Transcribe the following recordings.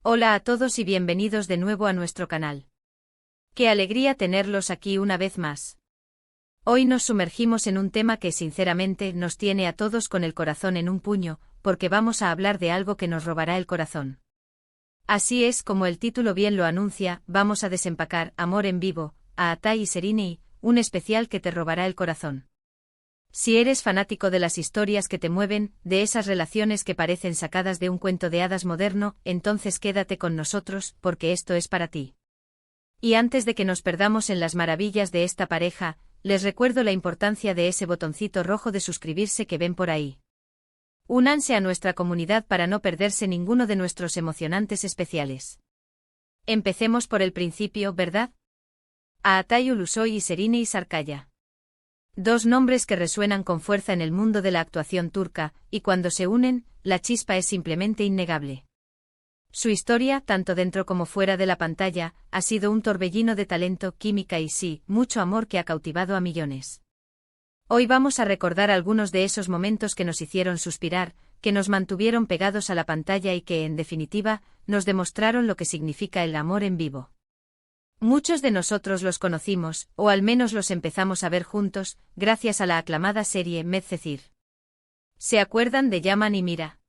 Hola a todos y bienvenidos de nuevo a nuestro canal. Qué alegría tenerlos aquí una vez más. Hoy nos sumergimos en un tema que sinceramente nos tiene a todos con el corazón en un puño, porque vamos a hablar de algo que nos robará el corazón. Así es, como el título bien lo anuncia, vamos a desempacar Amor en Vivo, a Aatai y Sereni, un especial que te robará el corazón. Si eres fanático de las historias que te mueven, de esas relaciones que parecen sacadas de un cuento de hadas moderno, entonces quédate con nosotros, porque esto es para ti. Y antes de que nos perdamos en las maravillas de esta pareja, les recuerdo la importancia de ese botoncito rojo de suscribirse que ven por ahí. Únanse a nuestra comunidad para no perderse ninguno de nuestros emocionantes especiales. Empecemos por el principio, ¿verdad? Aatai Ulusoy y Sereni Sarkaya. Dos nombres que resuenan con fuerza en el mundo de la actuación turca, y cuando se unen, la chispa es simplemente innegable. Su historia, tanto dentro como fuera de la pantalla, ha sido un torbellino de talento, química y sí, mucho amor que ha cautivado a millones. Hoy vamos a recordar algunos de esos momentos que nos hicieron suspirar, que nos mantuvieron pegados a la pantalla y que, en definitiva, nos demostraron lo que significa el amor en vivo. Muchos de nosotros los conocimos, o al menos los empezamos a ver juntos, gracias a la aclamada serie Medcezir. ¿Se acuerdan de Yaman y Mira?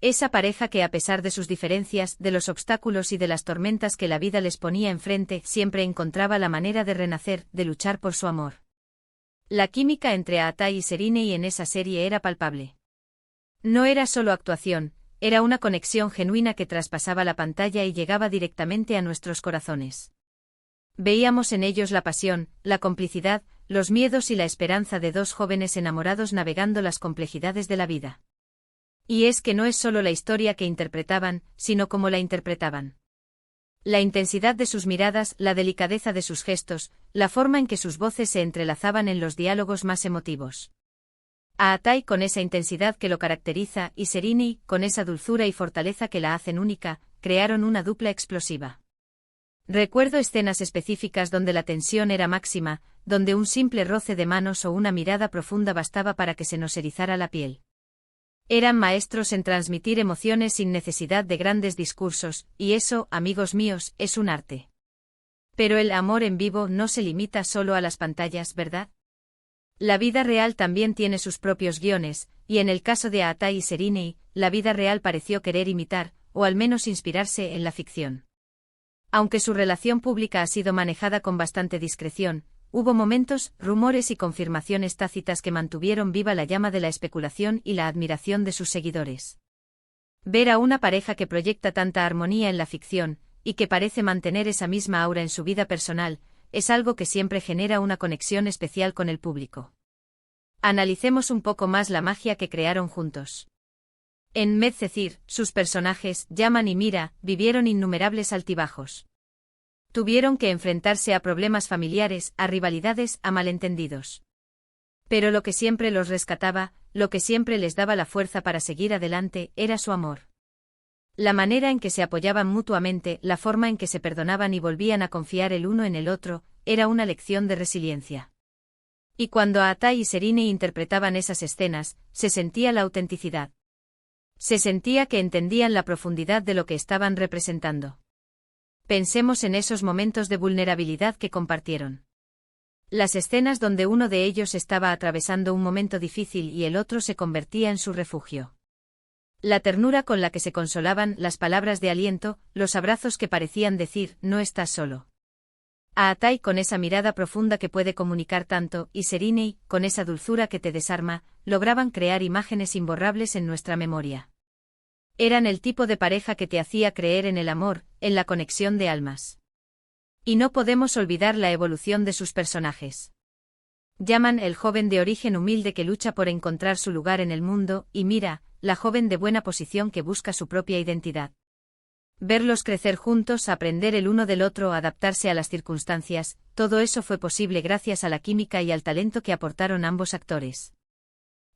Esa pareja que a pesar de sus diferencias, de los obstáculos y de las tormentas que la vida les ponía enfrente, siempre encontraba la manera de renacer, de luchar por su amor. La química entre Aatai y Sereni en esa serie era palpable. No era solo actuación, era una conexión genuina que traspasaba la pantalla y llegaba directamente a nuestros corazones. Veíamos en ellos la pasión, la complicidad, los miedos y la esperanza de dos jóvenes enamorados navegando las complejidades de la vida. Y es que no es solo la historia que interpretaban, sino cómo la interpretaban. La intensidad de sus miradas, la delicadeza de sus gestos, la forma en que sus voces se entrelazaban en los diálogos más emotivos. Aatai con esa intensidad que lo caracteriza y Sereni, con esa dulzura y fortaleza que la hacen única, crearon una dupla explosiva. Recuerdo escenas específicas donde la tensión era máxima, donde un simple roce de manos o una mirada profunda bastaba para que se nos erizara la piel. Eran maestros en transmitir emociones sin necesidad de grandes discursos, y eso, amigos míos, es un arte. Pero el amor en vivo no se limita solo a las pantallas, ¿verdad? La vida real también tiene sus propios guiones, y en el caso de Aatai y Sereni, la vida real pareció querer imitar, o al menos inspirarse en la ficción. Aunque su relación pública ha sido manejada con bastante discreción, hubo momentos, rumores y confirmaciones tácitas que mantuvieron viva la llama de la especulación y la admiración de sus seguidores. Ver a una pareja que proyecta tanta armonía en la ficción, y que parece mantener esa misma aura en su vida personal, es algo que siempre genera una conexión especial con el público. Analicemos un poco más la magia que crearon juntos. En Medcezir, sus personajes, Yaman y Mira, vivieron innumerables altibajos. Tuvieron que enfrentarse a problemas familiares, a rivalidades, a malentendidos. Pero lo que siempre los rescataba, lo que siempre les daba la fuerza para seguir adelante, era su amor. La manera en que se apoyaban mutuamente, la forma en que se perdonaban y volvían a confiar el uno en el otro, era una lección de resiliencia. Y cuando Aatai y Sereni interpretaban esas escenas, se sentía la autenticidad. Se sentía que entendían la profundidad de lo que estaban representando. Pensemos en esos momentos de vulnerabilidad que compartieron. Las escenas donde uno de ellos estaba atravesando un momento difícil y el otro se convertía en su refugio. La ternura con la que se consolaban, las palabras de aliento, los abrazos que parecían decir, no estás solo. Aatai con esa mirada profunda que puede comunicar tanto, y Sereni, con esa dulzura que te desarma, lograban crear imágenes imborrables en nuestra memoria. Eran el tipo de pareja que te hacía creer en el amor, en la conexión de almas. Y no podemos olvidar la evolución de sus personajes. Yaman, el joven de origen humilde que lucha por encontrar su lugar en el mundo, y Mira, la joven de buena posición que busca su propia identidad. Verlos crecer juntos, aprender el uno del otro, adaptarse a las circunstancias, todo eso fue posible gracias a la química y al talento que aportaron ambos actores.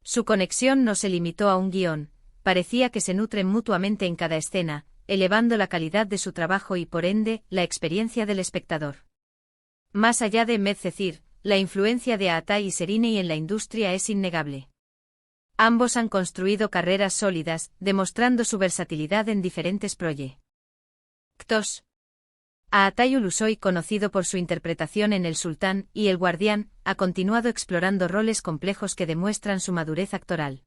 Su conexión no se limitó a un guión, parecía que se nutren mutuamente en cada escena, elevando la calidad de su trabajo y por ende, la experiencia del espectador. Más allá de Medcezir, la influencia de Aatai y Sereni en la industria es innegable. Ambos han construido carreras sólidas, demostrando su versatilidad en diferentes proyectos. Ktos. Aatay Ulusoy, conocido por su interpretación en El Sultán y El Guardián, ha continuado explorando roles complejos que demuestran su madurez actoral.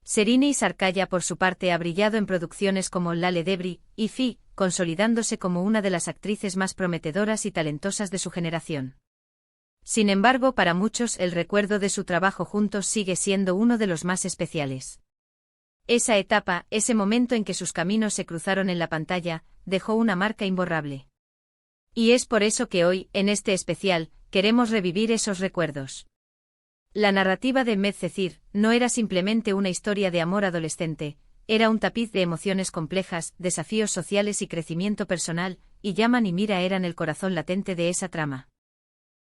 Serine Sarkaya, por su parte, ha brillado en producciones como Lale Debri y Fi, consolidándose como una de las actrices más prometedoras y talentosas de su generación. Sin embargo, para muchos, el recuerdo de su trabajo juntos sigue siendo uno de los más especiales. Esa etapa, ese momento en que sus caminos se cruzaron en la pantalla, dejó una marca imborrable. Y es por eso que hoy, en este especial, queremos revivir esos recuerdos. La narrativa de Medcezir no era simplemente una historia de amor adolescente, era un tapiz de emociones complejas, desafíos sociales y crecimiento personal, y Yaman y Mira eran el corazón latente de esa trama.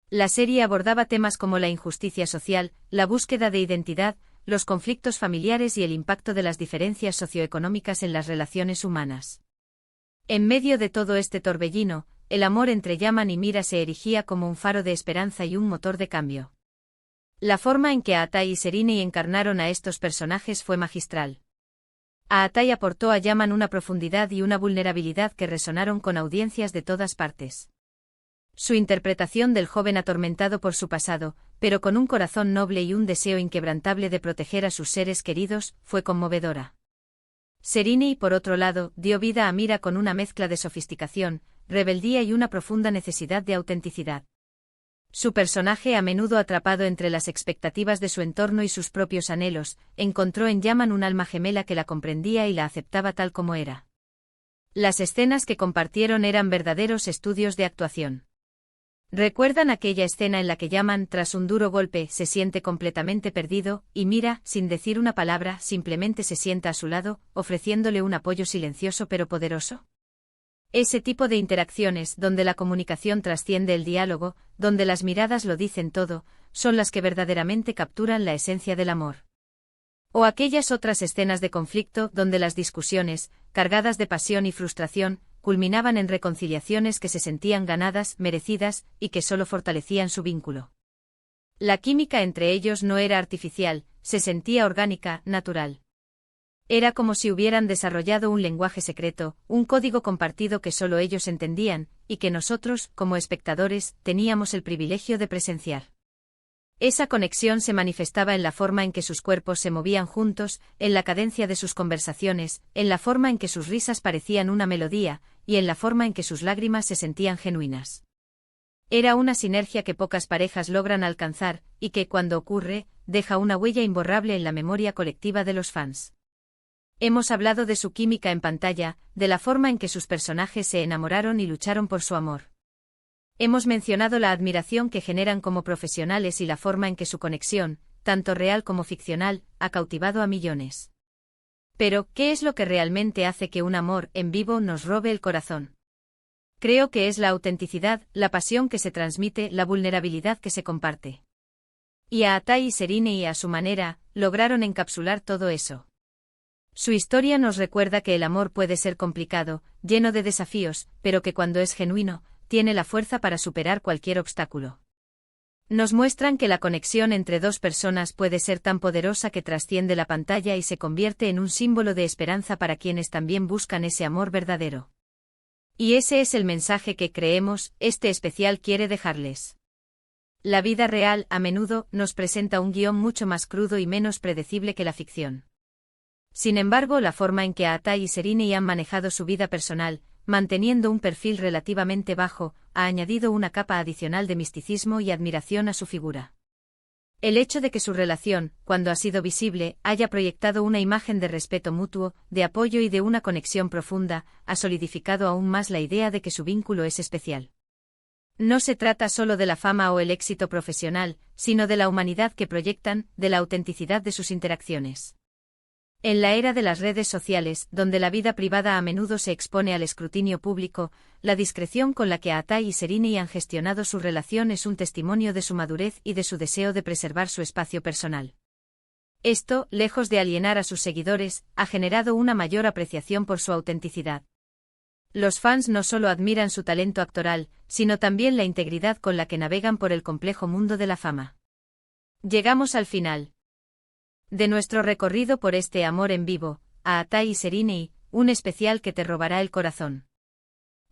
La serie abordaba temas como la injusticia social, la búsqueda de identidad, los conflictos familiares y el impacto de las diferencias socioeconómicas en las relaciones humanas. En medio de todo este torbellino, el amor entre Yaman y Mira se erigía como un faro de esperanza y un motor de cambio. La forma en que Aatay y Serine encarnaron a estos personajes fue magistral. Aatay aportó a Yaman una profundidad y una vulnerabilidad que resonaron con audiencias de todas partes. Su interpretación del joven atormentado por su pasado, pero con un corazón noble y un deseo inquebrantable de proteger a sus seres queridos, fue conmovedora. Serine, por otro lado, dio vida a Mira con una mezcla de sofisticación, rebeldía y una profunda necesidad de autenticidad. Su personaje, a menudo atrapado entre las expectativas de su entorno y sus propios anhelos, encontró en Yaman un alma gemela que la comprendía y la aceptaba tal como era. Las escenas que compartieron eran verdaderos estudios de actuación. ¿Recuerdan aquella escena en la que Yaman, tras un duro golpe, se siente completamente perdido, y Mira, sin decir una palabra, simplemente se sienta a su lado, ofreciéndole un apoyo silencioso pero poderoso? Ese tipo de interacciones, donde la comunicación trasciende el diálogo, donde las miradas lo dicen todo, son las que verdaderamente capturan la esencia del amor. O aquellas otras escenas de conflicto, donde las discusiones, cargadas de pasión y frustración, culminaban en reconciliaciones que se sentían ganadas, merecidas, y que solo fortalecían su vínculo. La química entre ellos no era artificial, se sentía orgánica, natural. Era como si hubieran desarrollado un lenguaje secreto, un código compartido que solo ellos entendían, y que nosotros, como espectadores, teníamos el privilegio de presenciar. Esa conexión se manifestaba en la forma en que sus cuerpos se movían juntos, en la cadencia de sus conversaciones, en la forma en que sus risas parecían una melodía, y en la forma en que sus lágrimas se sentían genuinas. Era una sinergia que pocas parejas logran alcanzar, y que, cuando ocurre, deja una huella imborrable en la memoria colectiva de los fans. Hemos hablado de su química en pantalla, de la forma en que sus personajes se enamoraron y lucharon por su amor. Hemos mencionado la admiración que generan como profesionales y la forma en que su conexión, tanto real como ficcional, ha cautivado a millones. Pero, ¿qué es lo que realmente hace que un amor en vivo nos robe el corazón? Creo que es la autenticidad, la pasión que se transmite, la vulnerabilidad que se comparte. Y Aatay y Serine, y a su manera, lograron encapsular todo eso. Su historia nos recuerda que el amor puede ser complicado, lleno de desafíos, pero que cuando es genuino, tiene la fuerza para superar cualquier obstáculo. Nos muestran que la conexión entre dos personas puede ser tan poderosa que trasciende la pantalla y se convierte en un símbolo de esperanza para quienes también buscan ese amor verdadero. Y ese es el mensaje que, creemos, este especial quiere dejarles. La vida real, a menudo, nos presenta un guión mucho más crudo y menos predecible que la ficción. Sin embargo, la forma en que Aatay y Serine han manejado su vida personal, manteniendo un perfil relativamente bajo, ha añadido una capa adicional de misticismo y admiración a su figura. El hecho de que su relación, cuando ha sido visible, haya proyectado una imagen de respeto mutuo, de apoyo y de una conexión profunda, ha solidificado aún más la idea de que su vínculo es especial. No se trata solo de la fama o el éxito profesional, sino de la humanidad que proyectan, de la autenticidad de sus interacciones. En la era de las redes sociales, donde la vida privada a menudo se expone al escrutinio público, la discreción con la que Aatay y Serine han gestionado su relación es un testimonio de su madurez y de su deseo de preservar su espacio personal. Esto, lejos de alienar a sus seguidores, ha generado una mayor apreciación por su autenticidad. Los fans no solo admiran su talento actoral, sino también la integridad con la que navegan por el complejo mundo de la fama. Llegamos al final de nuestro recorrido por este amor en vivo, Aatay y Serine, un especial que te robará el corazón.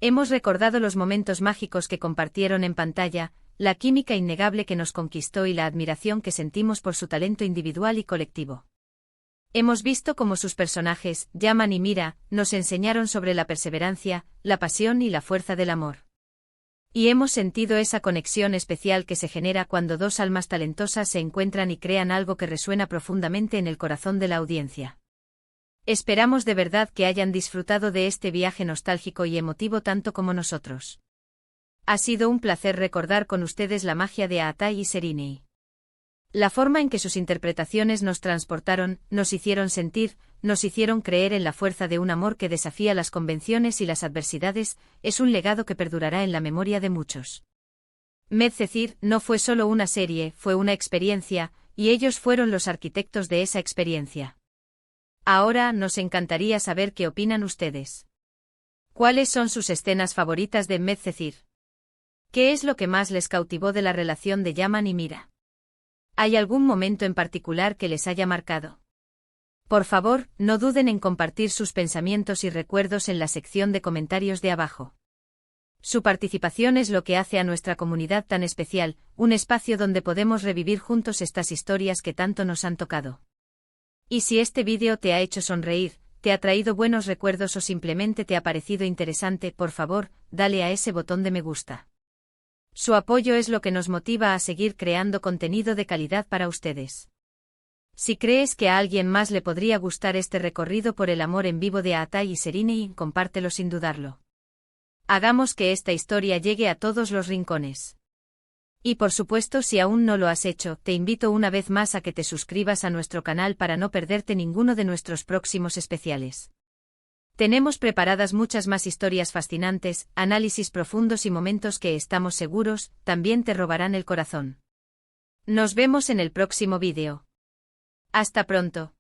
Hemos recordado los momentos mágicos que compartieron en pantalla, la química innegable que nos conquistó y la admiración que sentimos por su talento individual y colectivo. Hemos visto cómo sus personajes, Yaman y Mira, nos enseñaron sobre la perseverancia, la pasión y la fuerza del amor. Y hemos sentido esa conexión especial que se genera cuando dos almas talentosas se encuentran y crean algo que resuena profundamente en el corazón de la audiencia. Esperamos de verdad que hayan disfrutado de este viaje nostálgico y emotivo tanto como nosotros. Ha sido un placer recordar con ustedes la magia de Aatai y Serinei. La forma en que sus interpretaciones nos transportaron, nos hicieron sentir, nos hicieron creer en la fuerza de un amor que desafía las convenciones y las adversidades, es un legado que perdurará en la memoria de muchos. Medcezir no fue solo una serie, fue una experiencia, y ellos fueron los arquitectos de esa experiencia. Ahora nos encantaría saber qué opinan ustedes. ¿Cuáles son sus escenas favoritas de Medcezir? ¿Qué es lo que más les cautivó de la relación de Yaman y Mira? ¿Hay algún momento en particular que les haya marcado? Por favor, no duden en compartir sus pensamientos y recuerdos en la sección de comentarios de abajo. Su participación es lo que hace a nuestra comunidad tan especial, un espacio donde podemos revivir juntos estas historias que tanto nos han tocado. Y si este vídeo te ha hecho sonreír, te ha traído buenos recuerdos o simplemente te ha parecido interesante, por favor, dale a ese botón de me gusta. Su apoyo es lo que nos motiva a seguir creando contenido de calidad para ustedes. Si crees que a alguien más le podría gustar este recorrido por el amor en vivo de Aatai y Serinei, compártelo sin dudarlo. Hagamos que esta historia llegue a todos los rincones. Y por supuesto, si aún no lo has hecho, te invito una vez más a que te suscribas a nuestro canal para no perderte ninguno de nuestros próximos especiales. Tenemos preparadas muchas más historias fascinantes, análisis profundos y momentos que estamos seguros, también te robarán el corazón. Nos vemos en el próximo vídeo. Hasta pronto.